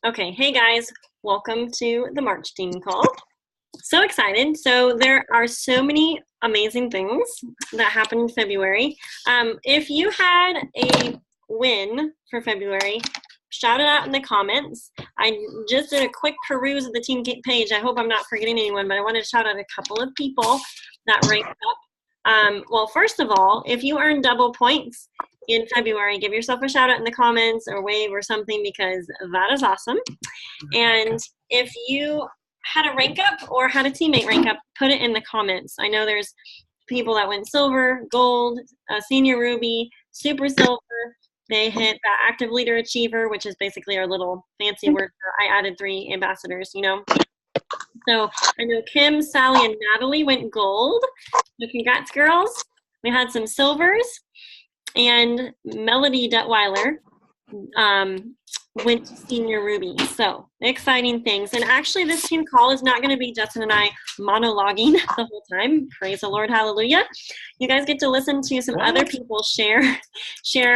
Okay, hey guys, welcome to the March team call. So excited. So there are so many amazing things that happened in February. If you had a win for February, shout it out in the comments. I just did a quick peruse of the team page. I hope I'm not forgetting anyone, but I wanted to shout out a couple of people that ranked up. Well, first of all, if you earned double points in February, give yourself a shout out in the comments or wave or something, because that is awesome. And if you had a rank up or had a teammate rank up, put it in the comments. I know there's people that went silver, gold, senior ruby, super silver. They hit the active leader achiever, which is basically our little fancy word for I added 3 ambassadors, you know. So I know Kim, Sally, and Natalie went gold. So congrats, girls. We had some silvers. And Melody Detweiler went to senior ruby. So exciting things. And actually this team call is not going to be Justin and I monologuing the whole time. Praise the Lord. Hallelujah. You guys get to listen to some other people share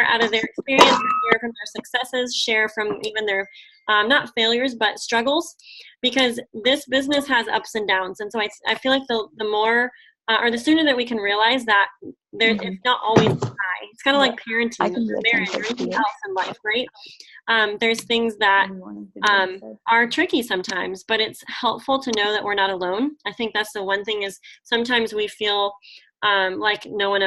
out of their experience, share from their successes, share from even their not failures, but struggles, because this business has ups and downs. And so I feel like the more or the sooner that we can realize that it's not always high. It's kind of like parenting or marriage or anything else in life, right? There's things that are tricky sometimes, but it's helpful to know that we're not alone. I think that's the one thing, is sometimes we feel like no one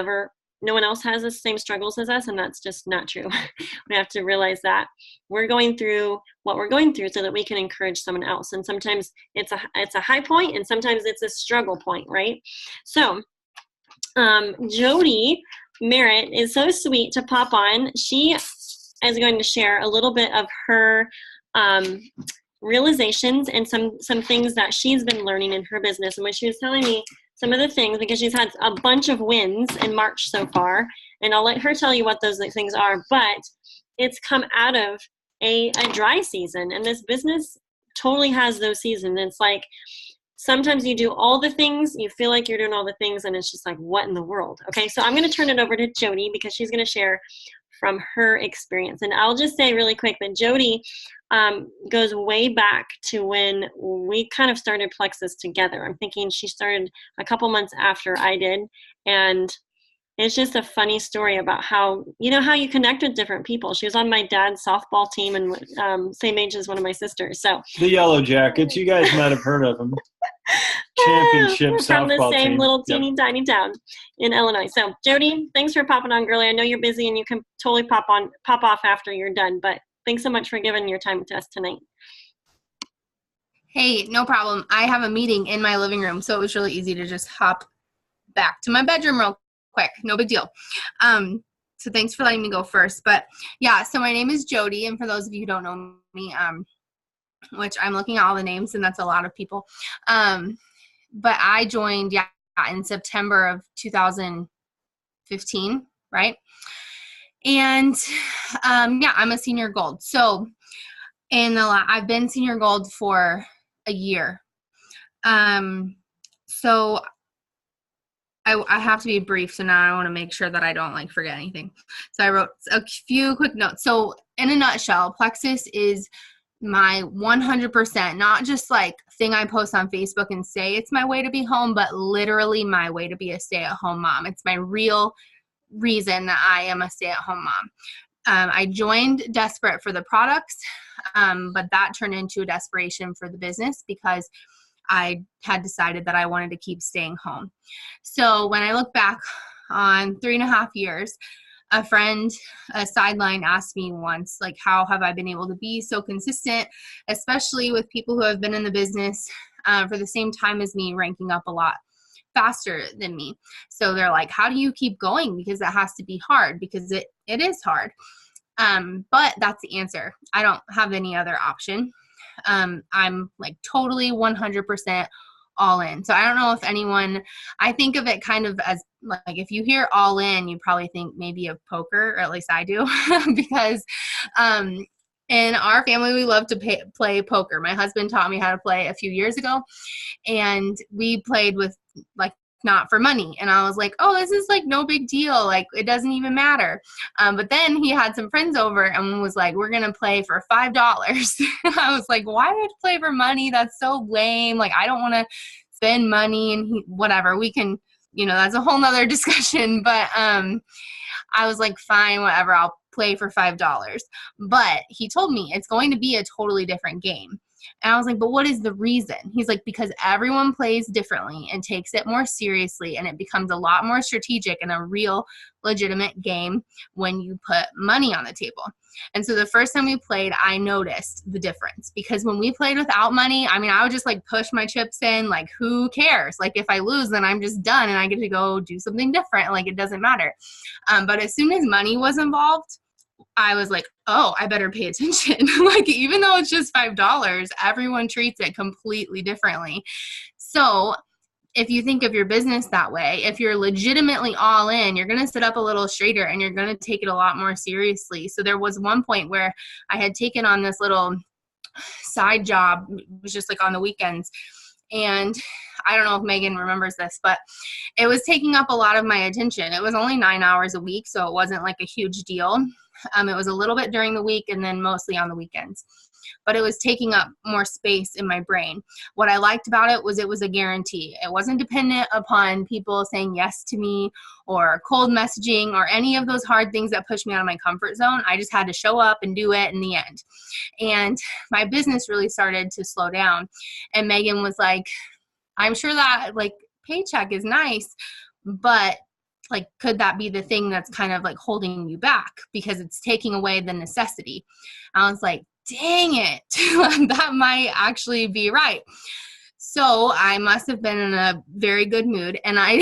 else has the same struggles as us, and that's just not true. We have to realize that we're going through what we're going through so that we can encourage someone else. And sometimes it's a high point, and sometimes it's a struggle point, right? So Jody Merritt is so sweet to pop on. She is going to share a little bit of her realizations and some things that she's been learning in her business. And when she was telling me some of the things, because she's had a bunch of wins in March so far, and I'll let her tell you what those things are, but it's come out of a dry season, and this business totally has those seasons. It's like sometimes you do all the things, you feel like you're doing all the things, and it's just like, what in the world? Okay, so I'm going to turn it over to Jody, because she's going to share from her experience. And I'll just say really quick that Jody goes way back to when we kind of started Plexus together. I'm thinking she started a couple months after I did. And it's just a funny story about how you connect with different people. She was on my dad's softball team, and same age as one of my sisters. So the Yellow Jackets, you guys might have heard of them. Championship softball from the same team. little teeny tiny town in Illinois. So Jody, thanks for popping on, girlie. I know you're busy and you can totally pop off after you're done, but thanks so much for giving your time to us tonight. Hey, no problem. I have a meeting in my living room, so it was really easy to just hop back to my bedroom real quick. No big deal. So thanks for letting me go first. But yeah, so my name is Jody, and for those of you who don't know me, which I'm looking at all the names, and that's a lot of people. But I joined, in September of 2015, right? And I'm a senior gold. So I've been senior gold for a year. So I have to be brief, so now I want to make sure that I don't forget anything. So I wrote a few quick notes. So in a nutshell, Plexus is my 100%, not just thing I post on Facebook and say it's my way to be home, but literally my way to be a stay-at-home mom. It's my real reason that I am a stay-at-home mom. I joined desperate for the products, but that turned into a desperation for the business, because I had decided that I wanted to keep staying home. So when I look back on 3.5 years, a friend, a sideline, asked me once, how have I been able to be so consistent, especially with people who have been in the business for the same time as me, ranking up a lot faster than me. So they're like, how do you keep going? Because that has to be hard, because it is hard. But that's the answer. I don't have any other option. I'm totally 100% all in. So I don't know if I think of it kind of as if you hear all in, you probably think maybe of poker, or at least I do, because in our family, we love to play poker. My husband taught me how to play a few years ago, and we played with not for money. And I was like, oh, this is like no big deal. Like, it doesn't even matter. But then he had some friends over and was like, we're going to play for $5. I was like, why would I play for money? That's so lame. Like, I don't want to spend money. And whatever, we can, that's a whole nother discussion. But I was like, fine, whatever, I'll play for $5. But he told me it's going to be a totally different game. And I was like, but what is the reason? He's like, because everyone plays differently and takes it more seriously, and it becomes a lot more strategic and a real legitimate game when you put money on the table. And so the first time we played, I noticed the difference, because when we played without money, I would just like push my chips in, like, who cares? Like, if I lose, then I'm just done and I get to go do something different. Like, it doesn't matter. But as soon as money was involved, I was like, oh, I better pay attention. Like, even though it's just $5, everyone treats it completely differently. So if you think of your business that way, if you're legitimately all in, you're going to sit up a little straighter and you're going to take it a lot more seriously. So there was one point where I had taken on this little side job. It was just like on the weekends. And I don't know if Megan remembers this, but it was taking up a lot of my attention. It was only 9 hours a week, so it wasn't like a huge deal. It was a little bit during the week and then mostly on the weekends. But it was taking up more space in my brain. What I liked about it was a guarantee. It wasn't dependent upon people saying yes to me or cold messaging or any of those hard things that push me out of my comfort zone. I just had to show up and do it in the end. And my business really started to slow down. And Megan was like, I'm sure that like paycheck is nice, but like, could that be the thing that's kind of like holding you back because it's taking away the necessity? I was like, dang it, that might actually be right. So I must have been in a very good mood, and I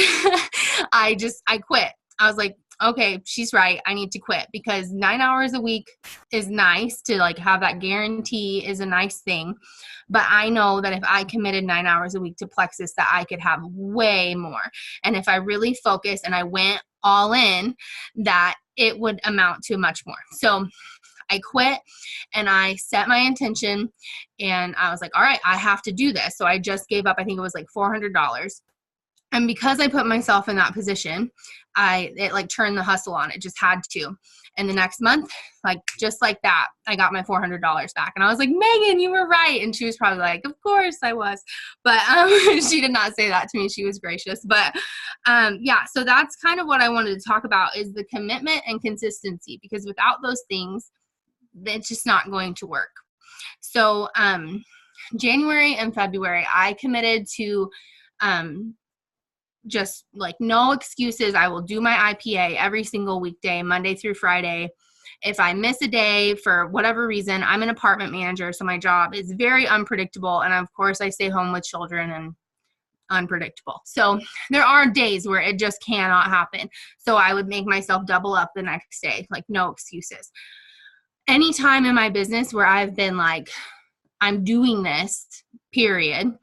quit. I was like, okay, she's right. I need to quit, because 9 hours a week is nice to like have that guarantee is a nice thing. But I know that if I committed 9 hours a week to Plexus, that I could have way more. And if I really focused and I went all in, that it would amount to much more. So I quit and I set my intention, and I was like, all right, I have to do this. So I just gave up. I think it was like $400. And because I put myself in that position, it like turned the hustle on. It just had to. And the next month, like just like that, I got my $400 back. And I was like, Megan, you were right. And she was probably like, of course I was. But she did not say that to me. She was gracious. But yeah, so that's kind of what I wanted to talk about, is the commitment and consistency, because without those things, it's just not going to work. So January and February, I committed to just like no excuses. I will do my IPA every single weekday, Monday through Friday. If I miss a day for whatever reason, I'm an apartment manager, so my job is very unpredictable. And of course, I stay home with children and unpredictable. So there are days where it just cannot happen. So I would make myself double up the next day, like no excuses. Any time in my business where I've been like, I'm doing this, period,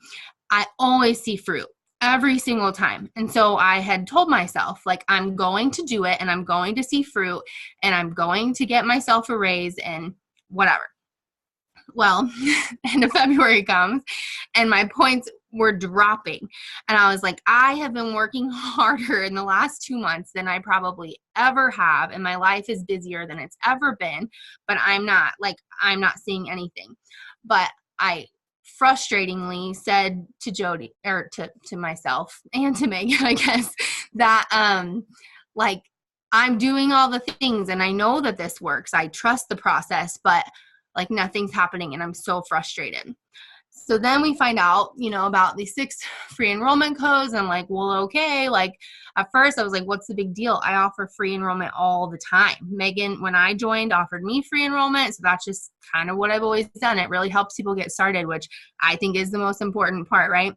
I always see fruit every single time. And so I had told myself, like, I'm going to do it and I'm going to see fruit and I'm going to get myself a raise and whatever. Well, end of February comes and my points were dropping. And I was like, I have been working harder in the last 2 months than I probably ever have. And my life is busier than it's ever been, but I'm not seeing anything. But I frustratingly said to Jody, or to myself and to Megan, I guess, that like, I'm doing all the things and I know that this works. I trust the process, but like nothing's happening and I'm so frustrated. So then we find out, about these 6 free enrollment codes. And I'm like, well, okay. Like at first I was like, what's the big deal? I offer free enrollment all the time. Megan, when I joined, offered me free enrollment. So that's just kind of what I've always done. It really helps people get started, which I think is the most important part, right?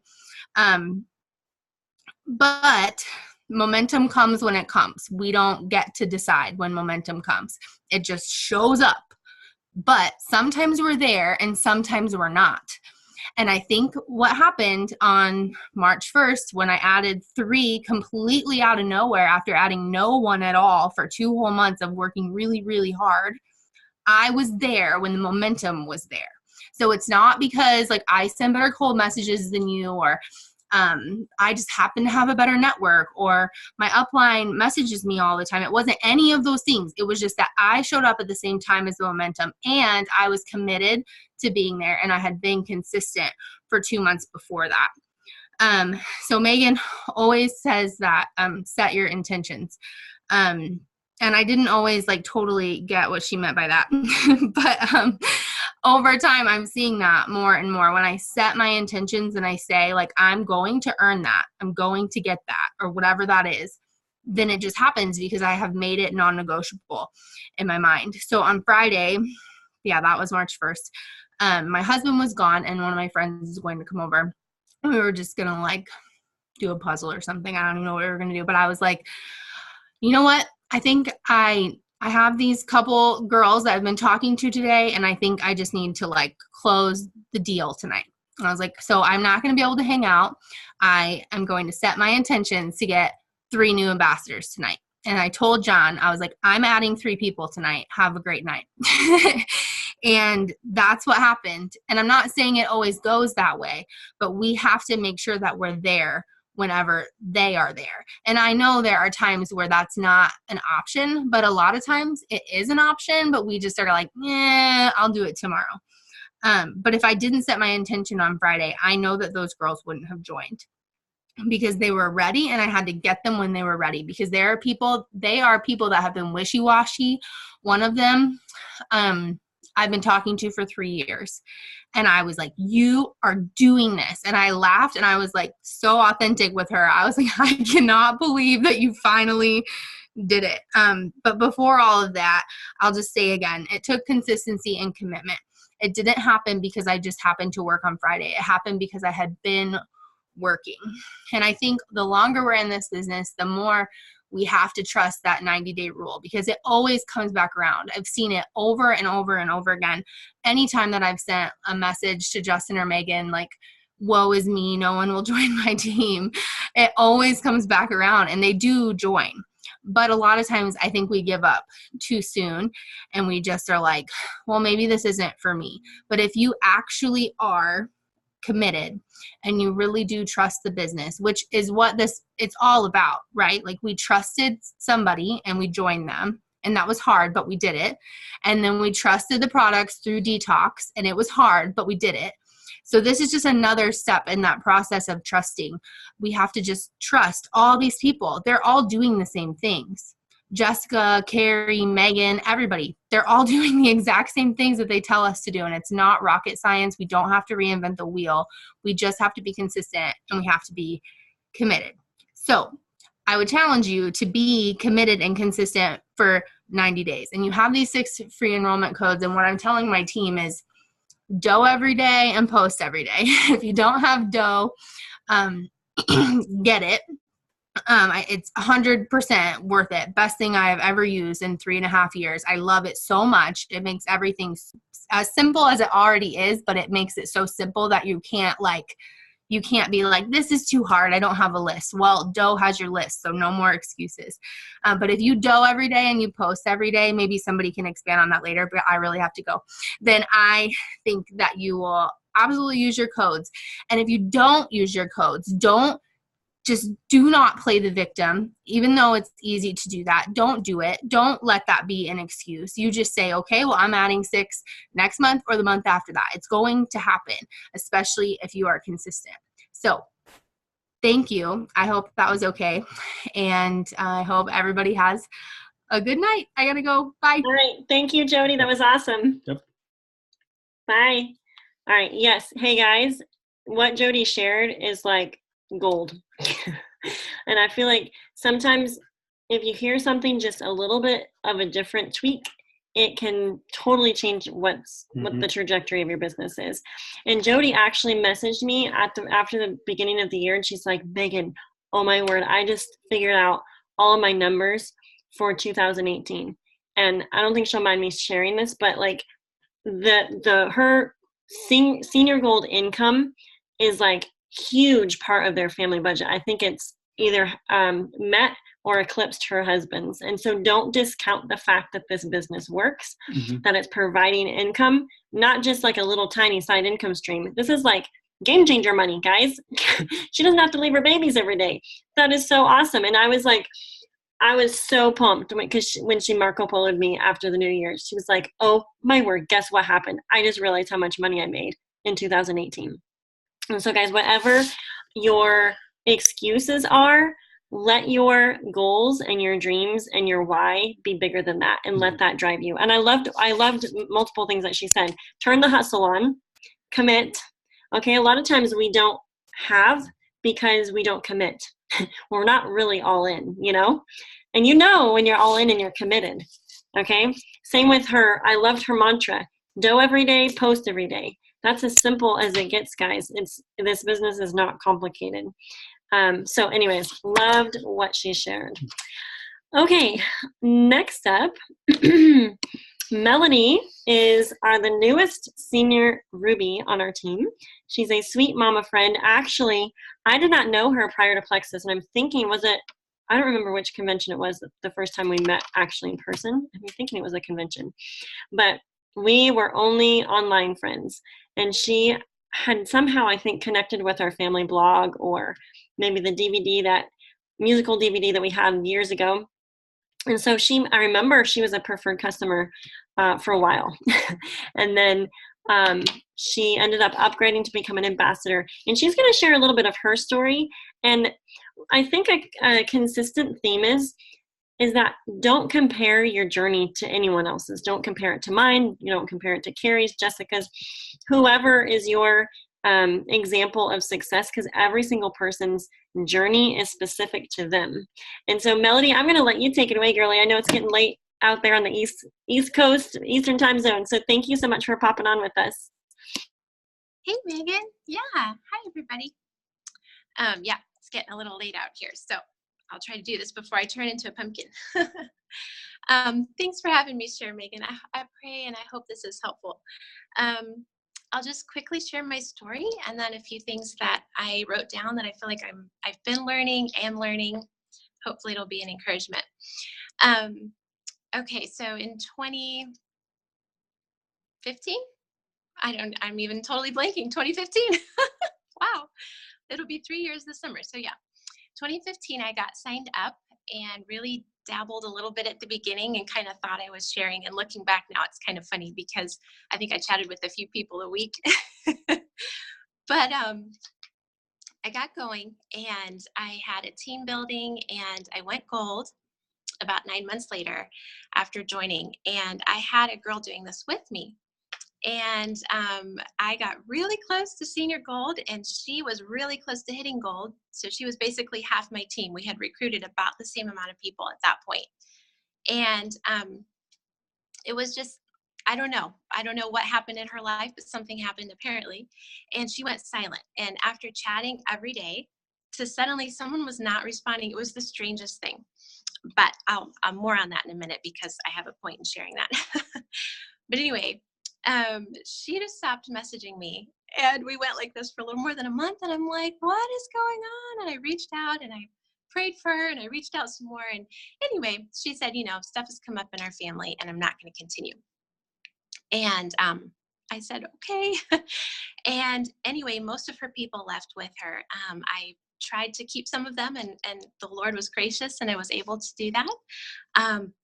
But momentum comes when it comes. We don't get to decide when momentum comes. It just shows up. But sometimes we're there and sometimes we're not. And I think what happened on March 1st, when I added 3 completely out of nowhere after adding no one at all for 2 whole months of working really, really hard, I was there when the momentum was there. So it's not because like I send better cold messages than you, or I just happen to have a better network, or my upline messages me all the time. It wasn't any of those things. It was just that I showed up at the same time as the momentum, and I was committed to being there, and I had been consistent for 2 months before that. So Megan always says that, set your intentions. And I didn't always like totally get what she meant by that, but, over time, I'm seeing that more and more. When I set my intentions and I say like, I'm going to earn that, I'm going to get that, or whatever that is, then it just happens because I have made it non-negotiable in my mind. So on Friday, yeah, that was March 1st. My husband was gone and one of my friends is going to come over. And we were just going to like do a puzzle or something. I don't even know what we were going to do, but I was like, you know what? I think I have these couple girls that I've been talking to today, and I think I just need to like close the deal tonight. And I was like, so I'm not going to be able to hang out. I am going to set my intentions to get 3 new ambassadors tonight. And I told John, I was like, I'm adding 3 people tonight. Have a great night. And that's what happened. And I'm not saying it always goes that way, but we have to make sure that we're there whenever they are there. And I know there are times where that's not an option, but a lot of times it is an option, but we just are like, yeah, I'll do it tomorrow. But if I didn't set my intention on Friday, I know that those girls wouldn't have joined because they were ready, and I had to get them when they were ready, because they are people that have been wishy-washy. One of them, I've been talking to for 3 years. And I was like, you are doing this. And I laughed, and I was like so authentic with her. I was like, I cannot believe that you finally did it. But before all of that, I'll just say again, it took consistency and commitment. It didn't happen because I just happened to work on Friday. It happened because I had been working. And I think the longer we're in this business, the more we have to trust that 90-day rule, because it always comes back around. I've seen it over and over and over again. Anytime that I've sent a message to Justin or Megan, like, woe is me, no one will join my team, it always comes back around, and they do join. But a lot of times I think we give up too soon, and we just are like, well, maybe this isn't for me. But if you actually are committed and you really do trust the business, which is what it's all about, right? Like, we trusted somebody and we joined them, and that was hard, but we did it. And then we trusted the products through Detox, and it was hard, but we did it. So this is just another step in that process of trusting. We have to just trust all these people. They're all doing the same things. Jessica, Carrie, Megan, everybody, they're all doing the exact same things that they tell us to do. And it's not rocket science. We don't have to reinvent the wheel. We just have to be consistent, and we have to be committed. So I would challenge you to be committed and consistent for 90 days. And you have these 6 free enrollment codes. And what I'm telling my team is dough every day and post every day. If you don't have dough, get it. It's 100% worth it. Best thing I have ever used in 3.5 years. I love it so much. It makes everything as simple as it already is, but it makes it so simple that you can't be like, this is too hard, I don't have a list. Well, dough has your list, so no more excuses. But if you dough every day and you post every day, maybe somebody can expand on that later, but I really have to go. Then I think that you will absolutely use your codes. And if you don't use your codes, do not play the victim, even though it's easy to do that. Don't do it. Don't let that be an excuse. You just say, okay, well, I'm adding 6 next month or the month after that. It's going to happen, especially if you are consistent. So thank you. I hope that was okay. And I hope everybody has a good night. I got to go. Bye. All right. Thank you, Jody. That was awesome. Yep. Bye. All right. Yes. Hey, guys, what Jody shared is like gold. And I feel like sometimes if you hear something just a little bit of a different tweak, it can totally change what the trajectory of your business is. And Jody actually messaged me after the beginning of the year, and she's like, Megan, oh my word, I just figured out all of my numbers for 2018. And I don't think she'll mind me sharing this, but like her senior gold income is like huge part of their family budget. I think it's either met or eclipsed her husband's. And so don't discount the fact that this business works, that it's providing income, not just like a little tiny side income stream. This is like game changer money, guys. She doesn't have to leave her babies every day. That is so awesome. And I was like, I was so pumped when she Marco Polo'd me after the New Year. She was like, oh my word, guess what happened? I just realized how much money I made in 2018. And so guys, whatever your excuses are, let your goals and your dreams and your why be bigger than that, and let that drive you. And I loved multiple things that she said. Turn the hustle on, commit. Okay, a lot of times we don't have because we don't commit. We're not really all in, you know? And you know when you're all in and you're committed. Okay? Same with her. I loved her mantra. Dough every day, post every day. That's as simple as it gets, guys. This business is not complicated. So anyways, loved what she shared. Okay, next up, Melanie is the newest senior Ruby on our team. She's a sweet mama friend. Actually, I did not know her prior to Plexus, and I'm thinking, I don't remember which convention it was the first time we met actually in person. I'm thinking it was a convention. But we were only online friends, and she had somehow, I think, connected with our family blog, or maybe the musical DVD that we had years ago. And so I remember she was a preferred customer for a while. And then she ended up upgrading to become an ambassador. And she's going to share a little bit of her story. And I think a consistent theme is that don't compare your journey to anyone else's. Don't compare it to mine. You don't compare it to Carrie's, Jessica's, whoever is your example of success, because every single person's journey is specific to them. And so Melody, I'm going to let you take it away, girlie. I know it's getting late out there on the East Coast, Eastern time zone. So thank you so much for popping on with us. Hey, Megan. Yeah. Hi, everybody. Yeah, it's getting a little late out here, so I'll try to do this before I turn into a pumpkin. Thanks for having me share, Megan. I pray and I hope this is helpful. I'll just quickly share my story and then a few things that I wrote down that I feel like I've been learning and learning. Hopefully it'll be an encouragement. Okay, so in 2015, I'm even totally blanking, 2015. Wow, it'll be 3 years this summer. So yeah, 2015, I got signed up and really dabbled a little bit at the beginning and kind of thought I was sharing. And looking back now, it's kind of funny because I think I chatted with a few people a week. But I got going and I had a team building and I went gold about 9 months later after joining. And I had a girl doing this with me. And I got really close to senior gold and she was really close to hitting gold. So she was basically half my team. We had recruited about the same amount of people at that point. And it was just, I don't know what happened in her life, but something happened apparently. And she went silent. And after chatting every day to suddenly someone was not responding, it was the strangest thing. But I'll more on that in a minute because I have a point in sharing that. But anyway, she just stopped messaging me and we went like this for a little more than a month. And I'm like, what is going on? And I reached out and I prayed for her and I reached out some more. And anyway, she said, stuff has come up in our family and I'm not going to continue. And I said, okay. And anyway, most of her people left with her. I tried to keep some of them and the Lord was gracious and I was able to do that.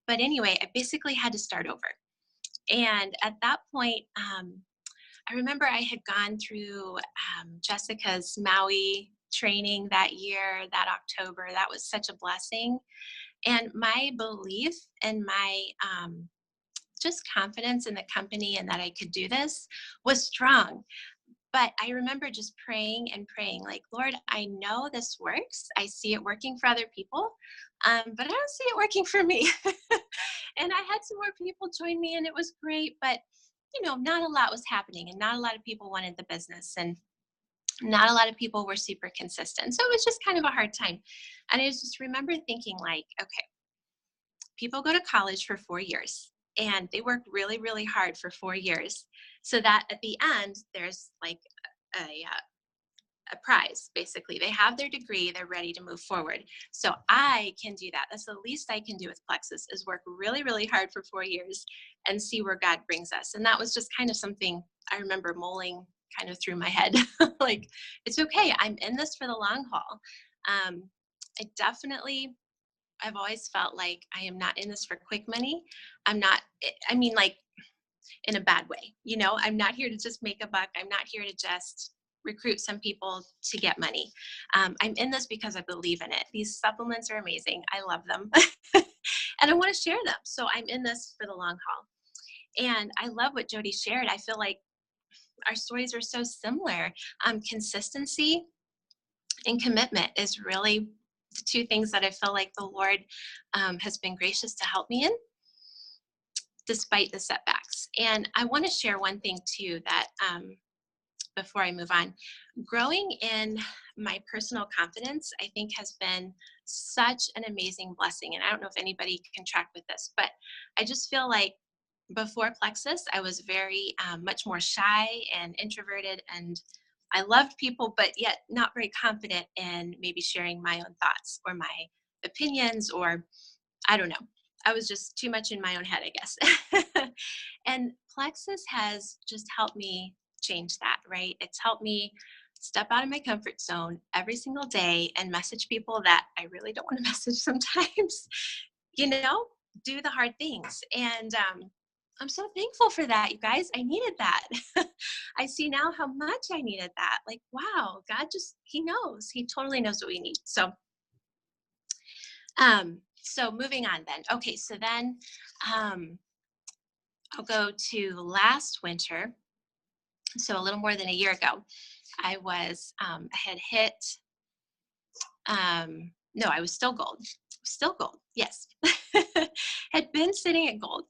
But anyway, I basically had to start over. And at that point, I remember I had gone through Jessica's Maui training that year, that October. That was such a blessing. And my belief and my just confidence in the company and that I could do this was strong. But I remember just praying and praying, like, Lord, I know this works. I see it working for other people, but I don't see it working for me. And I had some more people join me and it was great, but not a lot was happening and not a lot of people wanted the business and not a lot of people were super consistent. So it was just kind of a hard time. And I just remember thinking like, okay, people go to college for 4 years and they work really, really hard for 4 years so that at the end, there's like a prize, basically. They have their degree, they're ready to move forward. So I can do that. That's the least I can do with Plexus is work really, really hard for 4 years and see where God brings us. And that was just kind of something I remember mulling kind of through my head. Like, it's okay. I'm in this for the long haul. I've always felt like I am not in this for quick money. I mean, like, in a bad way, I'm not here to just make a buck. I'm not here to just recruit some people to get money. I'm in this because I believe in it. These supplements are amazing. I love them. And I want to share them. So I'm in this for the long haul. And I love what Jody shared. I feel like our stories are so similar. Consistency and commitment is really the two things that I feel like the Lord has been gracious to help me in, despite the setbacks. And I want to share one thing too, that before I move on, growing in my personal confidence, I think has been such an amazing blessing. And I don't know if anybody can track with this, but I just feel like before Plexus, I was very much more shy and introverted, and I loved people, but yet not very confident in maybe sharing my own thoughts or my opinions, or I don't know. I was just too much in my own head, I guess. And Plexus has just helped me change that, right? It's helped me step out of my comfort zone every single day and message people that I really don't want to message sometimes, do the hard things. And I'm so thankful for that, you guys. I needed that. I see now how much I needed that. Like, wow, God He knows. He totally knows what we need. So moving on then. Okay, so then I'll go to last winter. So a little more than a year ago, I had hit, no, I was still gold. Yes. Had been sitting at gold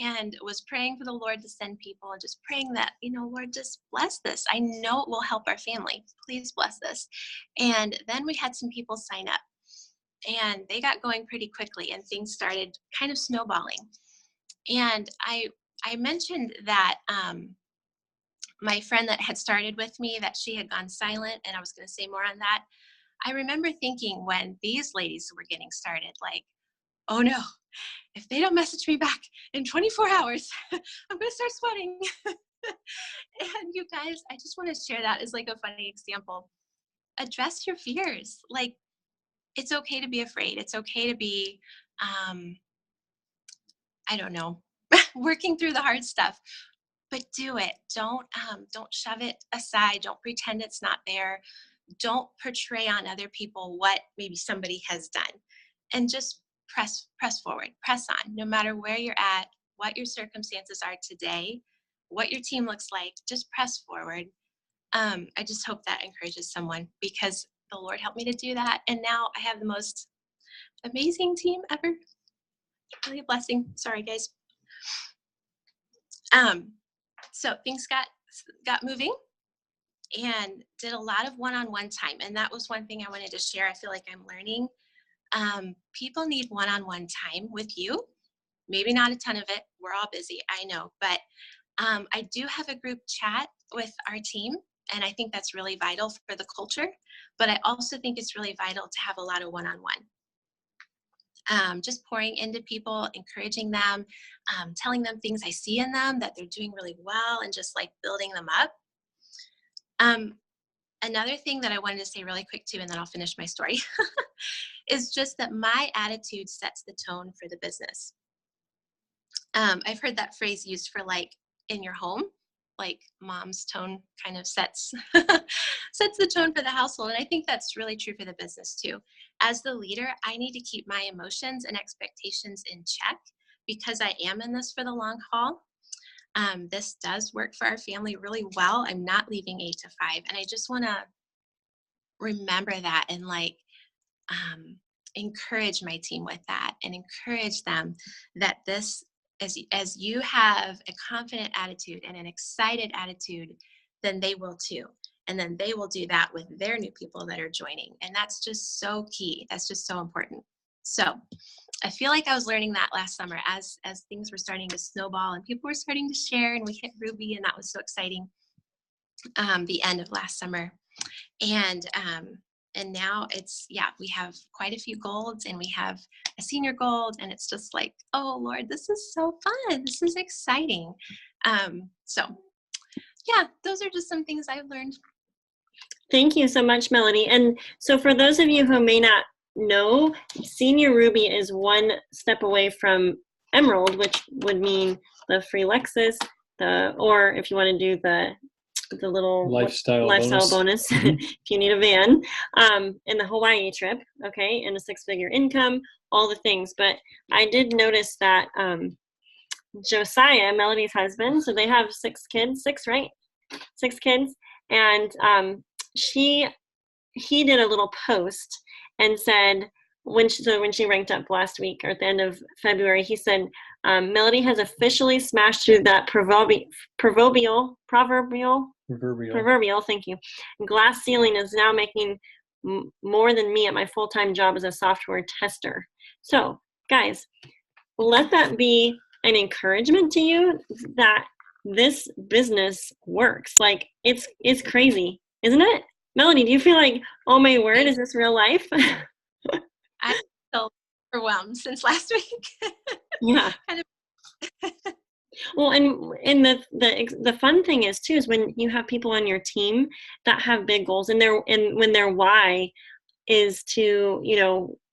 and was praying for the Lord to send people and just praying that, Lord, just bless this. I know it will help our family. Please bless this. And then we had some people sign up and they got going pretty quickly and things started kind of snowballing. And I mentioned that my friend that had started with me, that she had gone silent, and I was going to say more on that. I remember thinking when these ladies were getting started, like, oh no, if they don't message me back in 24 hours, I'm going to start sweating. And you guys, I just want to share that as like a funny example. Address your fears. Like, it's okay to be afraid. It's okay to be, I don't know, working through the hard stuff. But do it. Don't shove it aside. Don't pretend it's not there. Don't portray on other people what maybe somebody has done, and just press forward, press on, no matter where you're at, what your circumstances are today, what your team looks like, just press forward. I just hope that encourages someone, because the Lord helped me to do that. And now I have the most amazing team ever. Really a blessing. Sorry, guys. So things got moving and did a lot of one-on-one time. And that was one thing I wanted to share. I feel like I'm learning. People need one-on-one time with you. Maybe not a ton of it. We're all busy, I know. But I do have a group chat with our team. And I think that's really vital for the culture. But I also think it's really vital to have a lot of one-on-one. Just pouring into people, encouraging them, telling them things I see in them that they're doing really well, and just like building them up. Another thing that I wanted to say really quick too, and then I'll finish my story, is just that my attitude sets the tone for the business. I've heard that phrase used for like in your home, like mom's tone kind of sets the tone for the household. And I think that's really true for the business too. As the leader, I need to keep my emotions and expectations in check, because I am in this for the long haul. This does work for our family really well. I'm not leaving 8 to 5. And I just want to remember that and like encourage my team with that, and encourage them that this, as you have a confident attitude and an excited attitude, then they will too. And then they will do that with their new people that are joining. And that's just so key. That's just so important. So I feel like I was learning that last summer as things were starting to snowball and people were starting to share, and we hit Ruby, and that was so exciting. The end of last summer. And now we have quite a few golds, and we have a senior gold, and it's just like, oh Lord, this is so fun. This is exciting. So yeah, those are just some things I've learned. Thank you so much, Melody. And so for those of you who may not know, Senior Ruby is one step away from Emerald, which would mean the free Lexus, or if you want to do the little Lifestyle bonus Mhm. if you need a van, and the Hawaii trip, okay, and a 6-figure income, all the things. But I did notice that Josiah, Melody's husband, so they have 6 kids, 6, right? 6 kids, and he did a little post and said when she ranked up last week or at the end of February, he said Melody has officially smashed through that proverbial thank you glass ceiling, is now making more than me at my full-time job as a software tester. So guys, let that be an encouragement to you that this business works. Like it's crazy, isn't it? Melody, do you feel like, oh my word, is this real life? I feel overwhelmed since last week. Yeah. Kind of. Well, and the fun thing is too is when you have people on your team that have big goals, and when their why is to,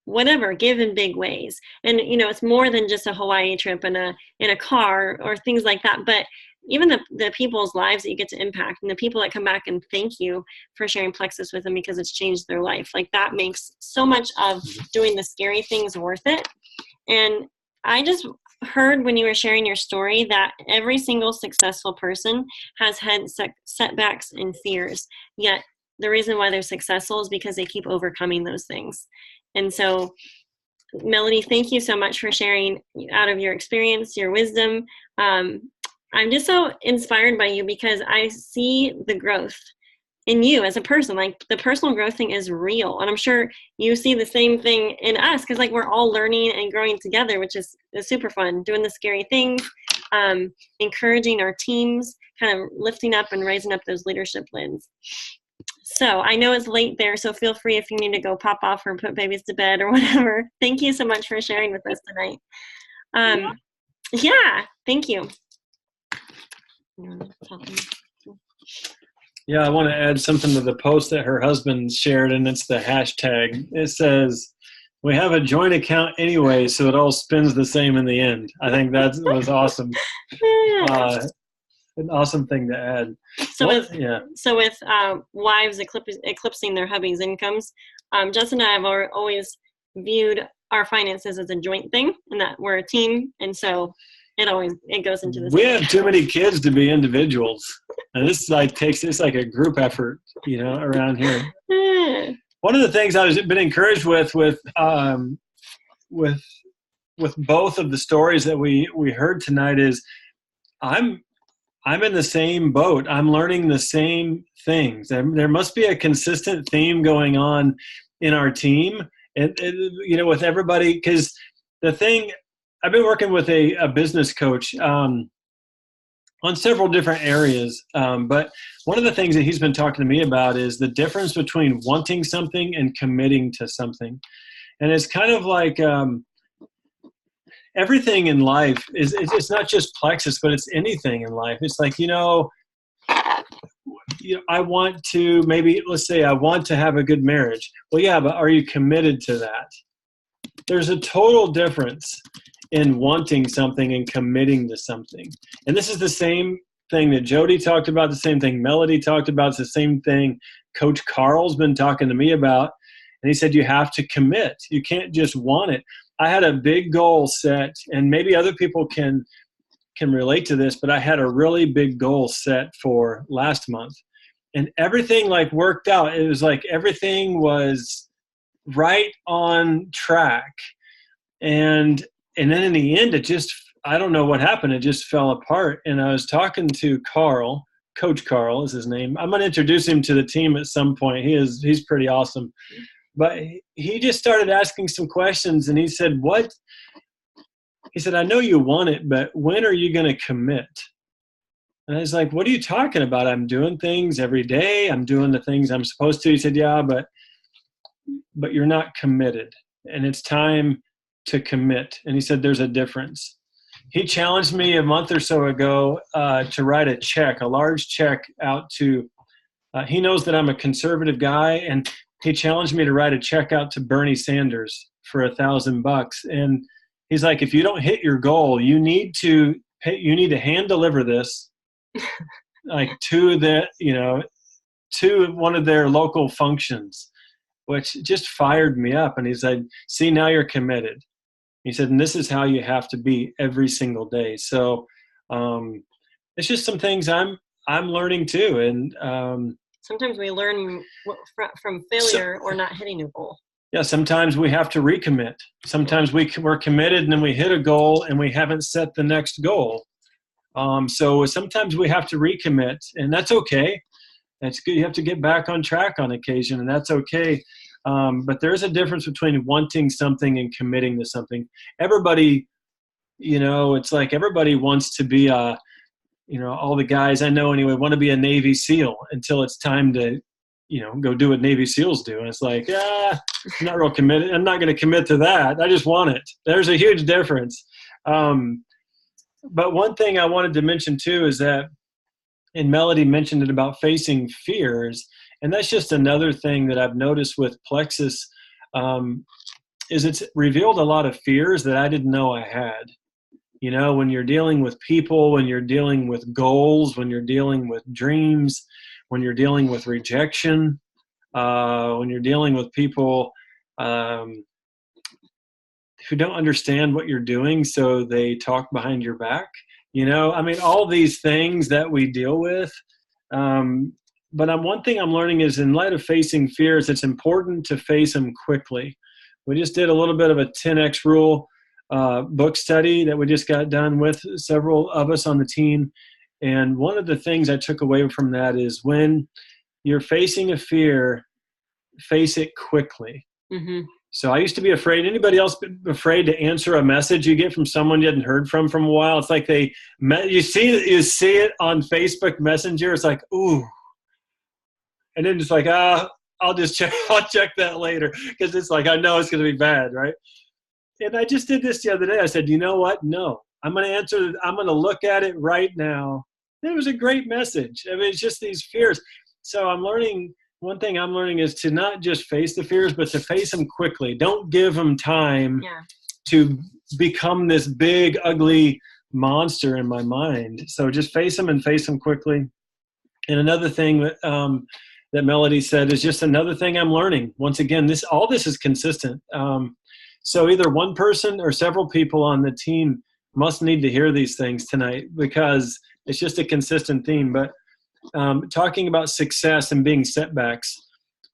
whatever, give in big ways. And it's more than just a Hawaii trip in a car or things like that, but even the people's lives that you get to impact, and the people that come back and thank you for sharing Plexus with them because it's changed their life, like that makes so much of doing the scary things worth it. And I just heard when you were sharing your story that every single successful person has had setbacks and fears, yet the reason why they're successful is because they keep overcoming those things. And so, Melody, thank you so much for sharing out of your experience, your wisdom. I'm just so inspired by you because I see the growth in you as a person. Like the personal growth thing is real. And I'm sure you see the same thing in us because like we're all learning and growing together, which is super fun, doing the scary things, encouraging our teams, kind of lifting up and raising up those leadership lids. So I know it's late there, so feel free if you need to go pop off or put babies to bed or whatever. Thank you so much for sharing with us tonight. Yeah, thank you. Yeah, I want to add something to the post that her husband shared, and it's the hashtag. It says, "We have a joint account anyway, so it all spins the same in the end." I think that was awesome. An awesome thing to add. So with wives eclipsing their hubby's incomes, Justin and I have always viewed our finances as a joint thing, and that we're a team, and so it goes into this. We have too many kids to be individuals, and this it's like a group effort, around here. One of the things I've been encouraged with both of the stories that we heard tonight is I'm in the same boat. I'm learning the same things. There must be a consistent theme going on in our team, and with everybody. Because the thing, I've been working with a business coach on several different areas, but one of the things that he's been talking to me about is the difference between wanting something and committing to something. And it's kind of like everything in life it's not just Plexus, but it's anything in life. It's like, I want to, let's say I want to have a good marriage. Well, yeah, but are you committed to that? There's a total difference in wanting something and committing to something. And this is the same thing that Jody talked about, the same thing Melody talked about, it's the same thing Coach Carl's been talking to me about. And he said, you have to commit. You can't just want it. I had a big goal set, and maybe other people can relate to this, but I had a really big goal set for last month. And everything worked out. It was like everything was right on track. And then in the end, I don't know what happened. It just fell apart. And I was talking to Carl, Coach Carl is his name. I'm going to introduce him to the team at some point. He's pretty awesome. But he just started asking some questions, and he said, He said, I know you want it, but when are you going to commit? And I was like, what are you talking about? I'm doing things every day. I'm doing the things I'm supposed to. He said, yeah, but you're not committed, and it's time to commit. And he said, there's a difference. he challenged me a month or so ago to write a large check out to, he knows that I'm a conservative guy, and he challenged me to write a check out to Bernie Sanders for $1,000. And he's like, if you don't hit your goal, you need to hand deliver this like to one of their local functions, which just fired me up. And he said, see, now you're committed. He said, and this is how you have to be every single day. So it's just some things I'm learning too. And sometimes we learn from failure or not hitting a goal. Yeah, sometimes we have to recommit. Sometimes we're committed and then we hit a goal and we haven't set the next goal. So sometimes we have to recommit, and that's okay. That's good. You have to get back on track on occasion, and that's okay. But there's a difference between wanting something and committing to something. Everybody, it's like everybody wants to be all the guys I know anyway want to be a Navy SEAL until it's time to, go do what Navy SEALs do. And it's like, I'm not real committed. I'm not going to commit to that. I just want it. There's a huge difference. But one thing I wanted to mention too is that, and Melody mentioned it about facing fears, and that's just another thing that I've noticed with Plexus, is it's revealed a lot of fears that I didn't know I had. When you're dealing with people, when you're dealing with goals, when you're dealing with dreams, when you're dealing with rejection, when you're dealing with people who don't understand what you're doing, so they talk behind your back. All these things that we deal with. But one thing I'm learning is, in light of facing fears, it's important to face them quickly. We just did a little bit of a 10X rule book study that we just got done with several of us on the team. And one of the things I took away from that is, when you're facing a fear, face it quickly. Mm-hmm. So I used to be afraid. Anybody else afraid to answer a message you get from someone you hadn't heard from a while? It's like you see it on Facebook Messenger. It's like, ooh. And then it's like, I'll check that later, because it's like, I know it's going to be bad, right? And I just did this the other day. I said, you know what? No, I'm going to look at it right now. It was a great message. It's just these fears. So one thing I'm learning is to not just face the fears, but to face them quickly. Don't give them time to become this big, ugly monster in my mind. So just face them and face them quickly. And another thing that Melody said is just another thing I'm learning. Once again, all this is consistent. So either one person or several people on the team must need to hear these things tonight, because it's just a consistent theme. But talking about success and being setbacks,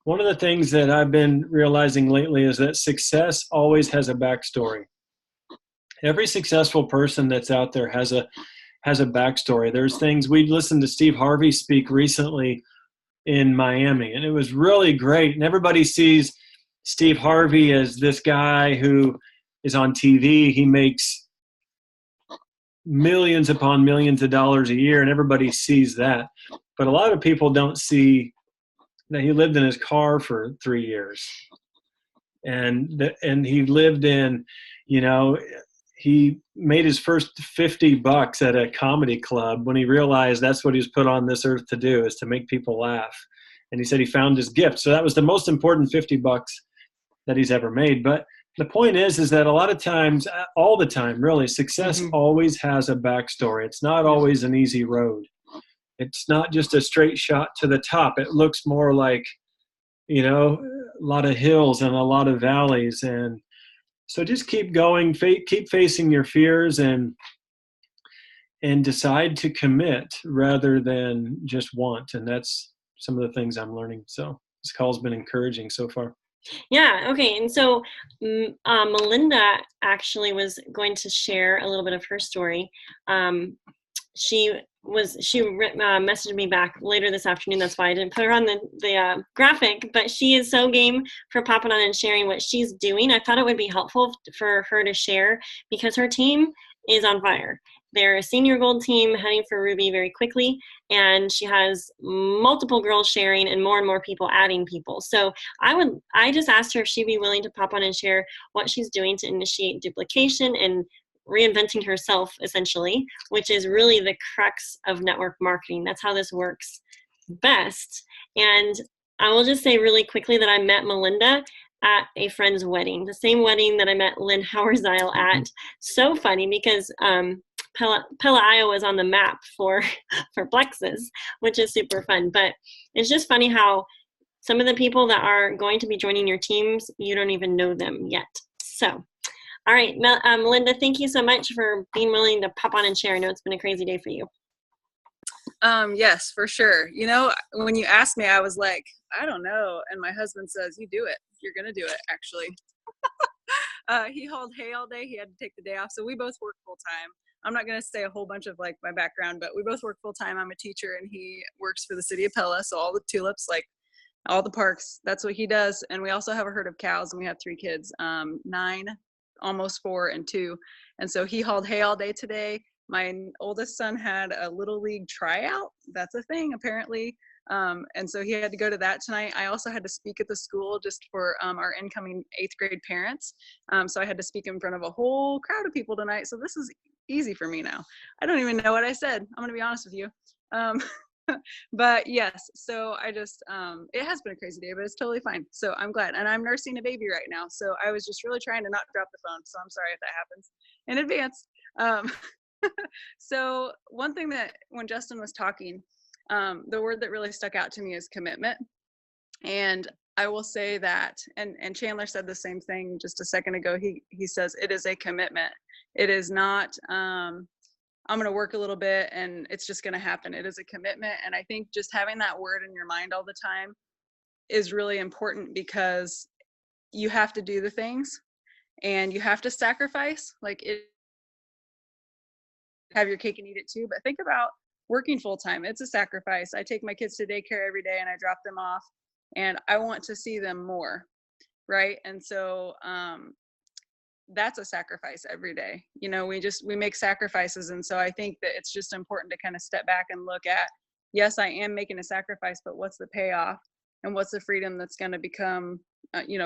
one of the things that I've been realizing lately is that success always has a backstory. Every successful person that's out there has a backstory. There's things. We listened to Steve Harvey speak recently in Miami, and it was really great. And everybody sees Steve Harvey as this guy who is on TV. He makes millions upon millions of dollars a year, and everybody sees that. But a lot of people don't see that he lived in his car for 3 years, and he lived in, he made his first $50 at a comedy club when he realized that's what he was put on this earth to do, is to make people laugh. And he said he found his gift. So that was the most important $50 that he's ever made. But the point is that a lot of times, all the time, really, success always has a backstory. It's not always an easy road. It's not just a straight shot to the top. It looks more like, a lot of hills and a lot of valleys. And so just keep going, keep facing your fears, and decide to commit rather than just want. And that's some of the things I'm learning. So this call's been encouraging so far. Yeah. Okay. And so Melinda actually was going to share a little bit of her story. She messaged me back later this afternoon. That's why I didn't put her on the graphic, but she is so game for popping on and sharing what she's doing. I thought it would be helpful for her to share, because her team is on fire. They're a senior gold team heading for Ruby very quickly, and she has multiple girls sharing and more people adding people. So I just asked her if she'd be willing to pop on and share what she's doing to initiate duplication and reinventing herself, essentially, which is really the crux of network marketing. That's how this works best. And I will just say really quickly that I met Melinda at a friend's wedding, the same wedding that I met Lynn Hauerzile at. So funny because Pella, Iowa is on the map for Plexus, which is super fun. But it's just funny how some of the people that are going to be joining your teams, you don't even know them yet. So, all right, Melinda, thank you so much for being willing to pop on and share. I know it's been a crazy day for you. Yes, for sure. You know, when you asked me, I was like, I don't know. And my husband says, you do it. You're going to do it, actually. He hauled hay all day. He had to take the day off. So we both work full time. I'm not going to say a whole bunch of like my background, but we both work full time. I'm a teacher and he works for the city of Pella. So all the tulips, like all the parks, that's what he does. And we also have a herd of cows and we have 3 kids, 9, almost 4 and 2. And so he hauled hay all day today. My oldest son had a little league tryout. That's a thing apparently. And so he had to go to that tonight. I also had to speak at the school just for our incoming 8th grade parents. So I had to speak in front of a whole crowd of people tonight. So this is easy for me now. I don't even know what I said. I'm going to be honest with you. But yes, so I just, it has been a crazy day, but it's totally fine. So I'm glad. And I'm nursing a baby right now. So I was just really trying to not drop the phone. So I'm sorry if that happens in advance. So one thing that when Justin was talking, the word that really stuck out to me is commitment. And I will say that, and Chandler said the same thing just a second ago. He says it is a commitment. It is not, I'm going to work a little bit and it's just going to happen. It is a commitment. And I think just having that word in your mind all the time is really important because you have to do the things and you have to sacrifice. Like it, have your cake and eat it too. But think about working full time. It's a sacrifice. I take my kids to daycare every day and I drop them off and I want to see them more. Right. And so, that's a sacrifice every day. You know, we make sacrifices. And so I think that it's just important to kind of step back and look at, yes, I am making a sacrifice, but what's the payoff and what's the freedom that's going to become,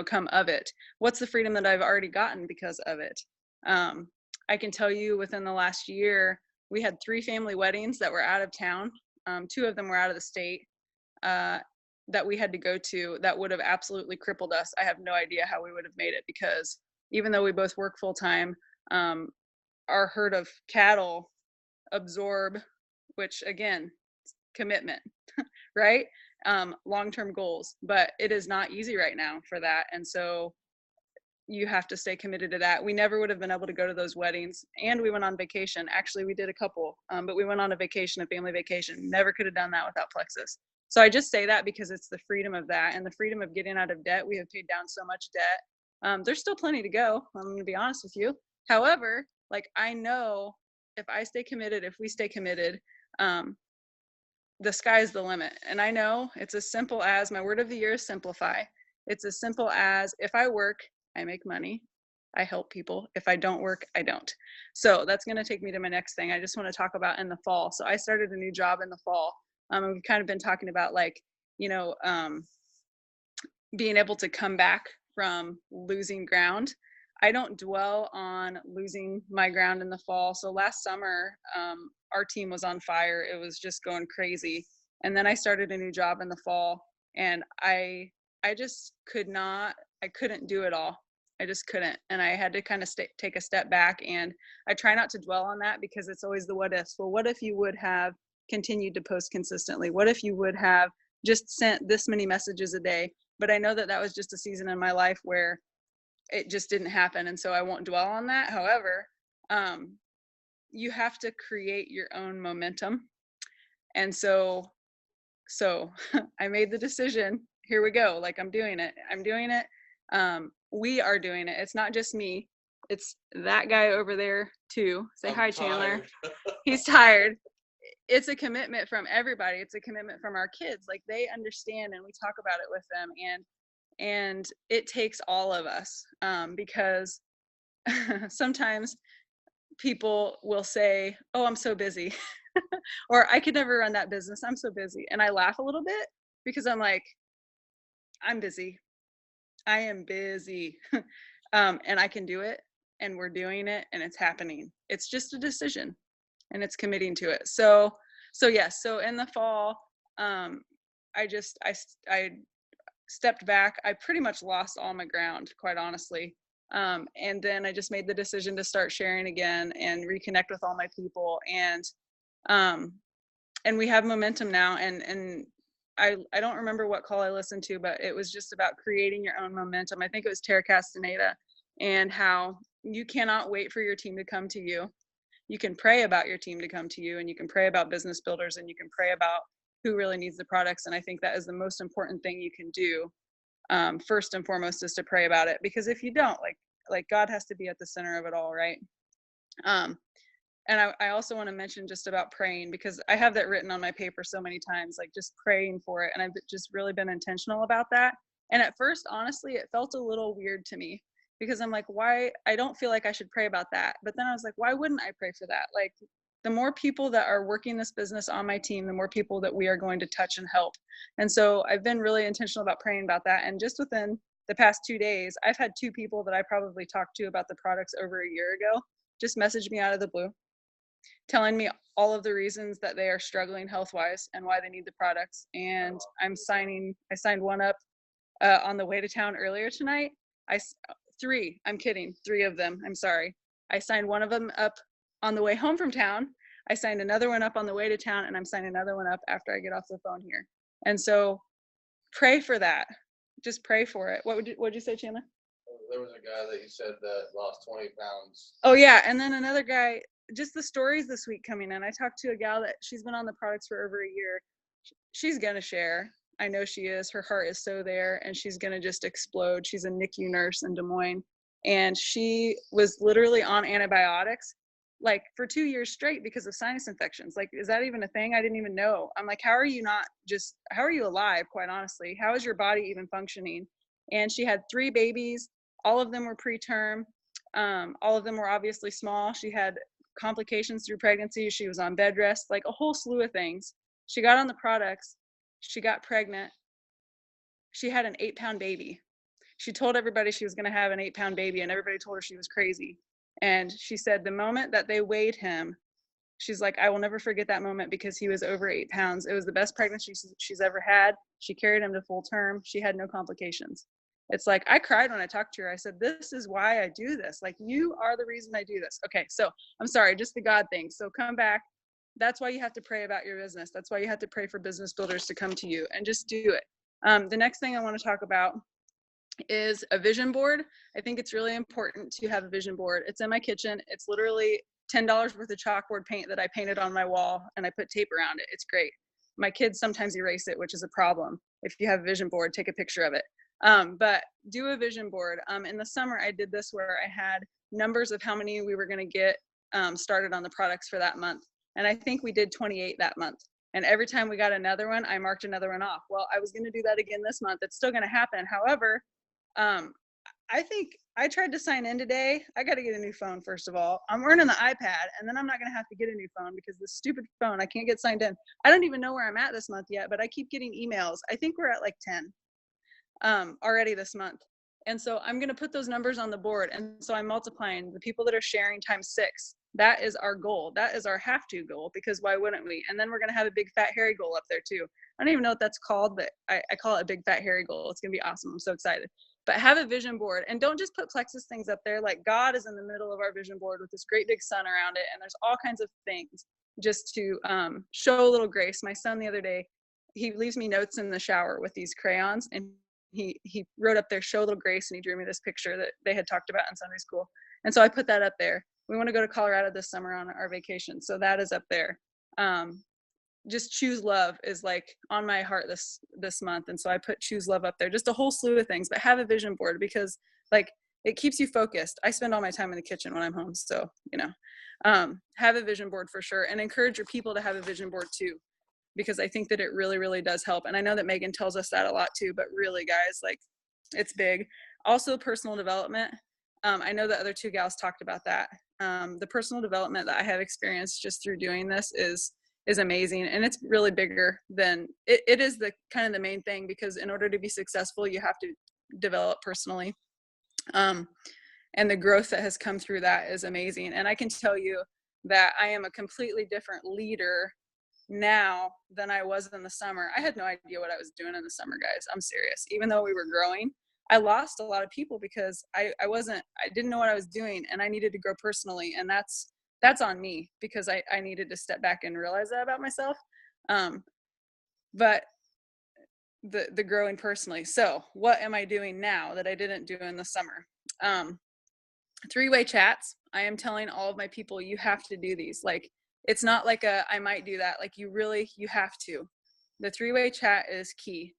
come of it? What's the freedom that I've already gotten because of it? I can tell you within the last year, we had 3 family weddings that were out of town. 2 of them were out of the state that we had to go to that would have absolutely crippled us. I have no idea how we would have made it because even though we both work full time, our herd of cattle absorb, which again, commitment, right? Long-term goals, but it is not easy right now for that. And so you have to stay committed to that. We never would have been able to go to those weddings and we went on vacation. Actually, we did a couple, but we went on a family vacation. Never could have done that without Plexus. So I just say that because it's the freedom of that and the freedom of getting out of debt. We have paid down so much debt. There's still plenty to go. I'm going to be honest with you. However, like I know if I stay committed, if we stay committed, the sky's the limit. And I know it's as simple as my word of the year is simplify. It's as simple as if I work, I make money, I help people. If I don't work, I don't. So that's going to take me to my next thing. I just want to talk about in the fall. So I started a new job in the fall. And we've kind of been talking about like, being able to come back from losing ground. I don't dwell on losing my ground in the fall. So last summer, our team was on fire. It was just going crazy. And then I started a new job in the fall and I just couldn't do it all. I just couldn't. And I had to kind of take a step back and I try not to dwell on that because it's always the what ifs. Well, what if you would have continued to post consistently? What if you would have just sent this many messages a day? But I know that that was just a season in my life where it just didn't happen. And so I won't dwell on that. However, you have to create your own momentum. And so I made the decision, here we go. Like I'm doing it. We are doing it. It's not just me. It's that guy over there too. Say hi, Chandler. He's tired. It's a commitment from everybody. It's a commitment from our kids. Like they understand and we talk about it with them. And it takes all of us because sometimes people will say, oh, I'm so busy. Or I could never run that business. I'm so busy. And I laugh a little bit because I'm like, I'm busy. I am busy. And I can do it. and we're doing it and it's happening. It's just a decision and it's committing to it. So yes, so in the fall, I stepped back. I pretty much lost all my ground, quite honestly. And then I just made the decision to start sharing again and reconnect with all my people. And we have momentum now. And I don't remember what call I listened to, but it was just about creating your own momentum. I think it was Tara Castaneda, and how you cannot wait for your team to come to you. You can pray about your team to come to you, and you can pray about business builders, and you can pray about who really needs the products. And I think that is the most important thing you can do. First and foremost is to pray about it, because if you don't, like God has to be at the center of it all, right? And I also want to mention just about praying, because I have that written on my paper so many times, like just praying for it. And I've just really been intentional about that. And at first, honestly, it felt a little weird to me, because I'm like, why? I don't feel like I should pray about that. But then I was like, why wouldn't I pray for that? Like, the more people that are working this business on my team, the more people that we are going to touch and help. And so I've been really intentional about praying about that. And just within the past 2 days, I've had 2 people that I probably talked to about the products over a year ago just message me out of the blue, telling me all of the reasons that they are struggling health-wise and why they need the products. And I signed one up on the way to town earlier tonight. 3 of them, I'm sorry. I signed one of them up on the way home from town. I signed another one up on the way to town, and I'm signing another one up after I get off the phone here. And so pray for that. Just pray for it. What'd you say, Chandler? There was a guy that you said that lost 20 pounds. Oh yeah, and then another guy, just the stories this week coming in. I talked to a gal that she's been on the products for over a year. She's gonna share. I know she is. Her heart is so there, and she's gonna just explode. She's a NICU nurse in Des Moines, and she was literally on antibiotics like for 2 years straight because of sinus infections. Like, is that even a thing? I didn't even know. I'm like, how are you alive, quite honestly? How is your body even functioning? And she had 3 babies. All of them were preterm. All of them were obviously small. She had complications through pregnancy. She was on bed rest, like a whole slew of things. She got on the products. She got pregnant. She had an 8-pound baby. She told everybody she was going to have an 8-pound baby, and everybody told her she was crazy. And she said the moment that they weighed him, she's like, I will never forget that moment, because he was over 8 pounds. It was the best pregnancy she's ever had. She carried him to full term. She had no complications. It's like, I cried when I talked to her. I said, this is why I do this. Like, you are the reason I do this. Okay, so I'm sorry, just the God thing. So come back. That's why you have to pray about your business. That's why you have to pray for business builders to come to you, and just do it. The next thing I want to talk about is a vision board. I think it's really important to have a vision board. It's in my kitchen. It's literally $10 worth of chalkboard paint that I painted on my wall, and I put tape around it. It's great. My kids sometimes erase it, which is a problem. If you have a vision board, take a picture of it. But do a vision board. In the summer, I did this where I had numbers of how many we were going to get started on the products for that month. And I think we did 28 that month. And every time we got another one, I marked another one off. Well, I was going to do that again this month. It's still going to happen. However, I think I tried to sign in today. I got to get a new phone, first of all. I'm learning the iPad, and then I'm not going to have to get a new phone because this stupid phone, I can't get signed in. I don't even know where I'm at this month yet, but I keep getting emails. I think we're at like 10 already this month. And so I'm going to put those numbers on the board. And so I'm multiplying the people that are sharing times 6. That is our goal. That is our have to goal, because why wouldn't we? And then we're going to have a big fat hairy goal up there too. I don't even know what that's called, but I call it a big fat hairy goal. It's going to be awesome. I'm so excited. But have a vision board, and don't just put Plexus things up there. Like, God is in the middle of our vision board with this great big sun around it. And there's all kinds of things just to show a little grace. My son the other day, he leaves me notes in the shower with these crayons, and he wrote up there, show a little grace, and he drew me this picture that they had talked about in Sunday school. And so I put that up there. We want to go to Colorado this summer on our vacation, so that is up there. Just choose love is like on my heart this month, and so I put choose love up there. Just a whole slew of things, but have a vision board, because like it keeps you focused. I spend all my time in the kitchen when I'm home, so have a vision board for sure, and encourage your people to have a vision board too, because I think that it really, really does help. And I know that Megan tells us that a lot too, but really, guys, like, it's big. Also, personal development. I know the other 2 gals talked about that. The personal development that I have experienced just through doing this is amazing, and it's really bigger than it is the kind of the main thing, because in order to be successful, you have to develop personally. And the growth that has come through that is amazing. And I can tell you that I am a completely different leader now than I was in the summer. I had no idea what I was doing in the summer, guys. I'm serious. Even though we were growing, I lost a lot of people because I didn't know what I was doing, and I needed to grow personally. And that's on me, because I needed to step back and realize that about myself. But the growing personally. So what am I doing now that I didn't do in the summer? 3-way chats. I am telling all of my people, you have to do these. Like, it's not like I might do that. Like, you have to. The 3-way chat is key,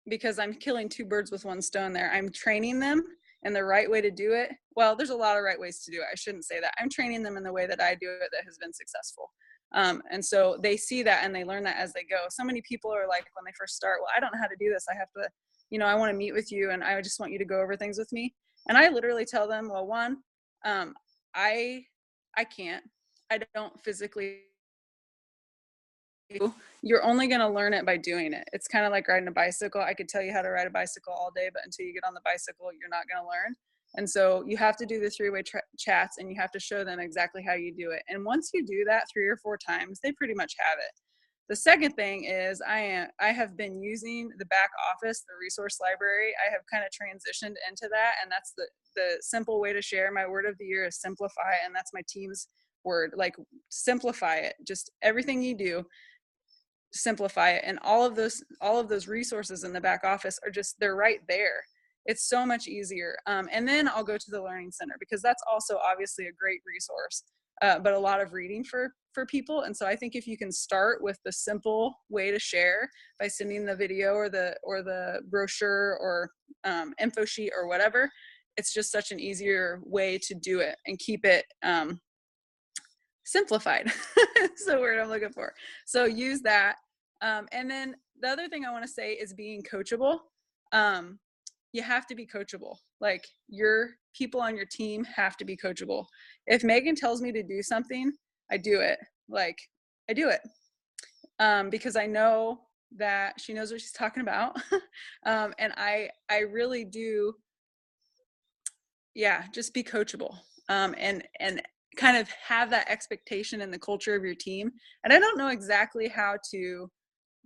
because I'm killing 2 birds with 1 stone there. I'm training them in the right way to do it. Well, there's a lot of right ways to do it. I shouldn't say that. I'm training them in the way that I do it that has been successful. And so they see that and they learn that as they go. So many people are like, when they first start, well, I don't know how to do this. I have to, I want to meet with you, and I just want you to go over things with me. And I literally tell them, well, one, I can't. I don't physically. You're only going to learn it by doing it. It's kind of like riding a bicycle. I could tell you how to ride a bicycle all day, but until you get on the bicycle, you're not going to learn. And so you have to do the 3-way chats, and you have to show them exactly how you do it. And once you do that 3 or 4 times, they pretty much have it. The second thing is I have been using the back office, the resource library. I have kind of transitioned into that, and that's the simple way to share. My word of the year is simplify, and that's my team's word. Like, simplify it. Just everything you do, simplify it. And all of those resources in the back office are they're right there. It's so much easier. And then I'll go to the Learning Center, because that's also obviously a great resource, but a lot of reading for people. And so I think if you can start with the simple way to share by sending the video or the brochure or info sheet or whatever, it's just such an easier way to do it and keep it simplified. It's the word I'm looking for. So use that. And then the other thing I want to say is being coachable. You have to be coachable. Like, your people on your team have to be coachable. If Megan tells me to do something, I do it. Like, I do it. Because I know that she knows what she's talking about. And I really do. Yeah, just be coachable. And kind of have that expectation in the culture of your team. And I don't know exactly how to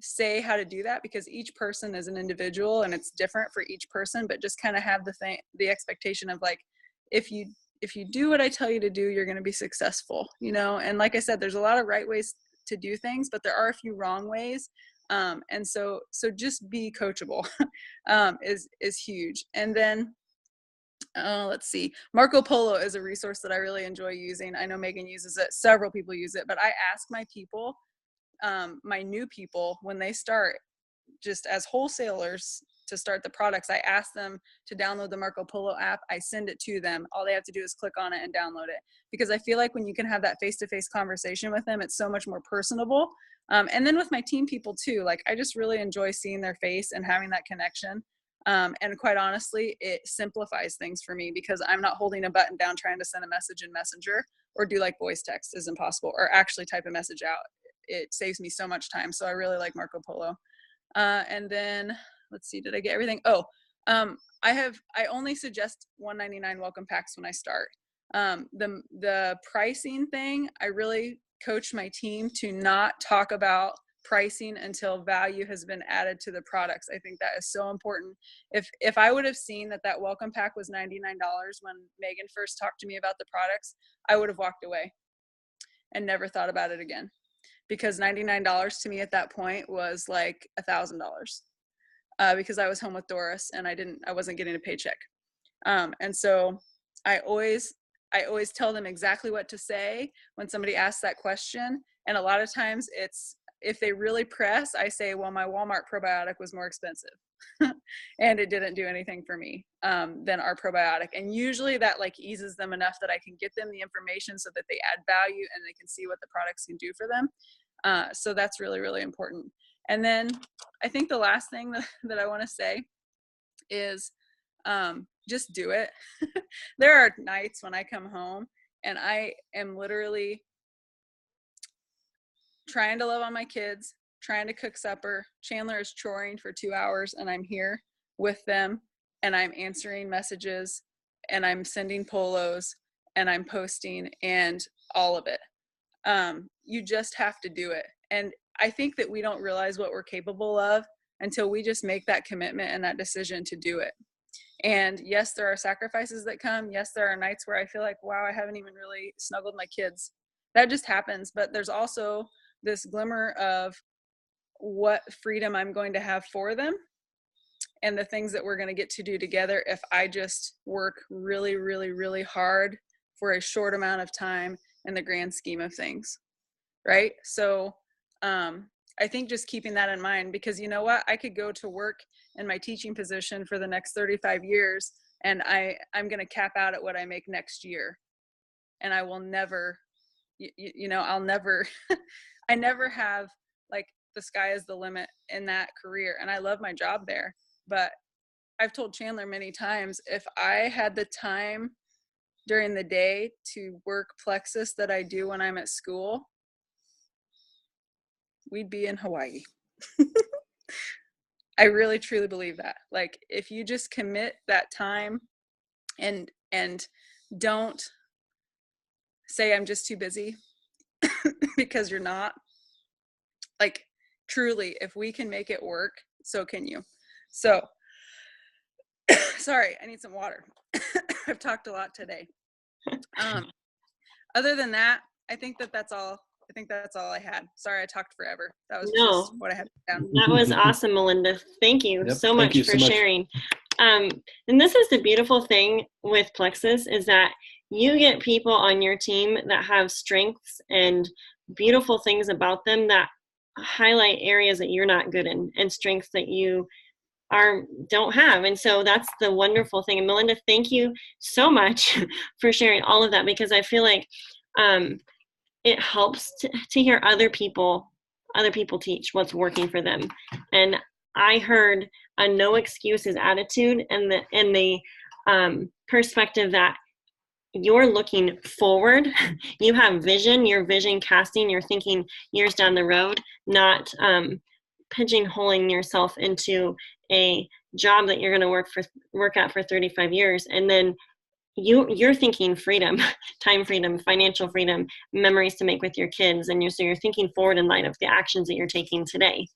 say how to do that, because each person is an individual and it's different for each person, but just kind of have the expectation of, like, if you do what I tell you to do, you're going to be successful, and like I said, there's a lot of right ways to do things, but there are a few wrong ways. And so just be coachable is huge. And then let's see, Marco Polo is a resource that I really enjoy using. I know Megan uses it, several people use it, but I ask my people, my new people, when they start just as wholesalers to start the products, I ask them to download the Marco Polo app. I send it to them. All they have to do is click on it and download it, because I feel like when you can have that face-to-face conversation with them, it's so much more personable. And then with my team people too, like, I just really enjoy seeing their face and having that connection. And quite honestly, it simplifies things for me, because I'm not holding a button down trying to send a message in Messenger, or do like voice text is impossible, or actually type a message out. It saves me so much time. So I really like Marco Polo. And then let's see, did I get everything? I only suggest $1.99 welcome packs when I start. The pricing thing, I really coach my team to not talk about pricing until value has been added to the products. I think that is so important. If I would have seen that welcome pack was $99 when Megan first talked to me about the products, I would have walked away and never thought about it again, because $99 to me at that point was like $1,000, because I was home with Doris and I wasn't getting a paycheck. And so I always tell them exactly what to say when somebody asks that question. And a lot of times if they really press, I say, well, my Walmart probiotic was more expensive and it didn't do anything for me than our probiotic. And usually that like eases them enough that I can get them the information so that they add value and they can see what the products can do for them. So that's really, really important. And then I think the last thing that I want to say is just do it. There are nights when I come home and I am literally trying to love on my kids, trying to cook supper. Chandler is choring for 2 hours and I'm here with them and I'm answering messages and I'm sending polos and I'm posting and all of it. You just have to do it. And I think that we don't realize what we're capable of until we just make that commitment and that decision to do it. And yes, there are sacrifices that come. Yes, there are nights where I feel like, wow, I haven't even really snuggled my kids. That just happens. But there's also this glimmer of what freedom I'm going to have for them and the things that we're going to get to do together if I just work really, really, really hard for a short amount of time in the grand scheme of things. Right? So I think just keeping that in mind, because you know what? I could go to work in my teaching position for the next 35 years and I'm going to cap out at what I make next year. And I will never, I'll never, I never have like the sky is the limit in that career. And I love my job there. But I've told Chandler many times, if I had the time during the day to work Plexus that I do when I'm at school, we'd be in Hawaii. I really truly believe that. Like, if you just commit that time and don't say I'm just too busy because you're not. Like, truly, if we can make it work, so can you. So sorry, I need some water. I've talked a lot today. Other than that, I think that's all. I think that's all I had. Sorry, I talked forever. That was just what I had down. That was awesome, Melinda. Thank you so much for sharing. And this is the beautiful thing with Plexus, is that you get people on your team that have strengths and beautiful things about them that highlight areas that you're not good in and strengths that you don't have. And so that's the wonderful thing. And Melinda, thank you so much for sharing all of that, because I feel like it helps to hear other people teach what's working for them. And I heard a no excuses attitude and the perspective that you're looking forward. You have vision, you're vision casting, you're thinking years down the road, not pigeonholing yourself into a job that you're going to work at for 35 years. And then you're thinking freedom, time freedom, financial freedom, memories to make with your kids. And so you're thinking forward in light of the actions that you're taking today,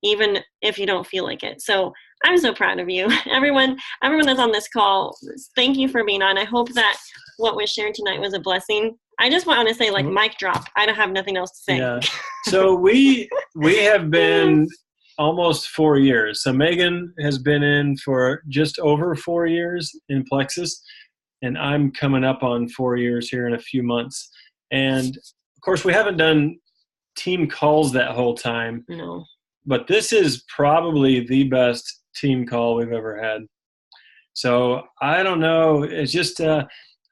even if you don't feel like it. So I'm so proud of you. Everyone that's on this call, thank you for being on. I hope that what was shared tonight was a blessing. I just want to say, like, mic drop. I don't have nothing else to say. Yeah. So we have been almost 4 years. So Megan has been in for just over 4 years in Plexus, and I'm coming up on 4 years here in a few months. And of course, we haven't done team calls that whole time. No. But this is probably the best team call we've ever had. So I don't know. It's just the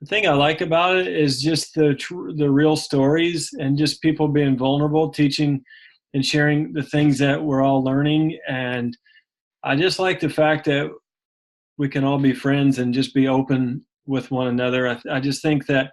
thing I like about it is just the real stories and just people being vulnerable, teaching and sharing the things that we're all learning. And I just like the fact that we can all be friends and just be open with one another. I just think that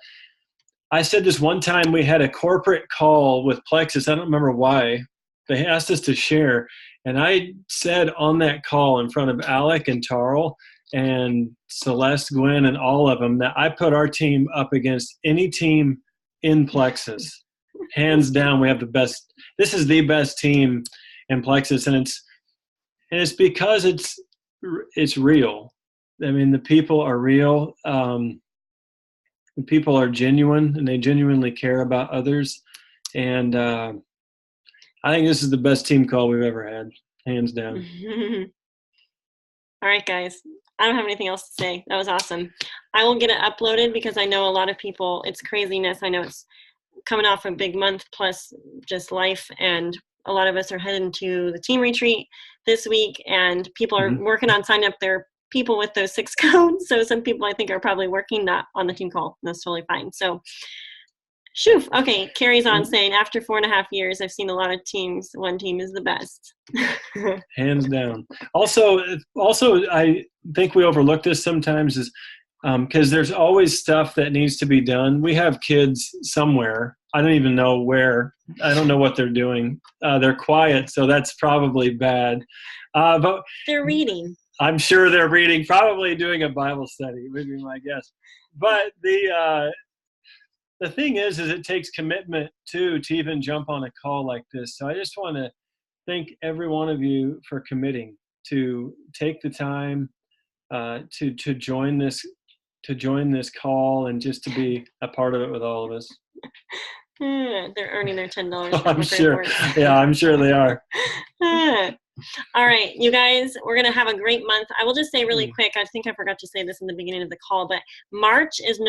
I said this one time, we had a corporate call with Plexus. I don't remember why. They asked us to share. And I said on that call in front of Alec and Tarl and Celeste, Gwen, and all of them, that I put our team up against any team in Plexus. Hands down, we have the best. This is the best team in Plexus. And it's because it's real. I mean, the people are real. The people are genuine, and they genuinely care about others. And I think this is the best team call we've ever had, hands down. All right, guys. I don't have anything else to say. That was awesome. I will get it uploaded because I know a lot of people, it's craziness. I know it's coming off a big month plus just life, and a lot of us are heading to the team retreat this week, and people are working on signing up their people with those 6 codes. So some people I think are probably working, not on the team call. That's totally fine. So shoo. Okay, Carrie's on saying, after 4.5 years, I've seen a lot of teams. One team is the best. Hands down. Also, I think we overlook this sometimes is because there's always stuff that needs to be done. We have kids somewhere. I don't even know where. I don't know what they're doing. They're quiet, so that's probably bad. But they're reading. I'm sure they're reading, probably doing a Bible study, would be my guess. But the thing is it takes commitment to even jump on a call like this. So I just want to thank every one of you for committing to take the time to join this call and just to be a part of it with all of us. They're earning their $10. I'm sure. Yeah, I'm sure they are. All right, you guys, we're going to have a great month. I will just say really quick, I think I forgot to say this in the beginning of the call, but March is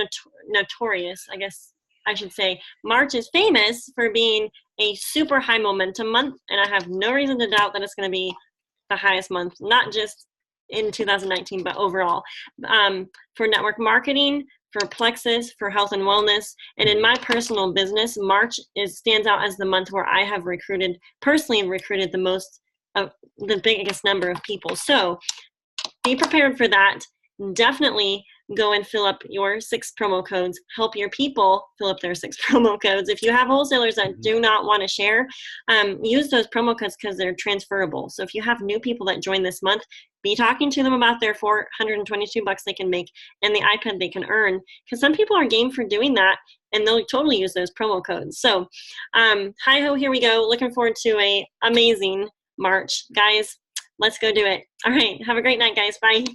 notorious, I guess I should say. March is famous for being a super high momentum month, and I have no reason to doubt that it's going to be the highest month, not just in 2019, but overall. For network marketing, for Plexus, for health and wellness, and in my personal business, March stands out as the month where I have personally recruited the biggest number of people. So be prepared for that. Definitely go and fill up your 6 promo codes. Help your people fill up their 6 promo codes. If you have wholesalers that do not want to share, use those promo codes because they're transferable. So if you have new people that join this month, be talking to them about their $422 they can make and the iPad they can earn, because some people are game for doing that and they'll totally use those promo codes. So hi-ho, here we go. Looking forward to a amazing March. Guys, let's go do it. All right. Have a great night, guys. Bye.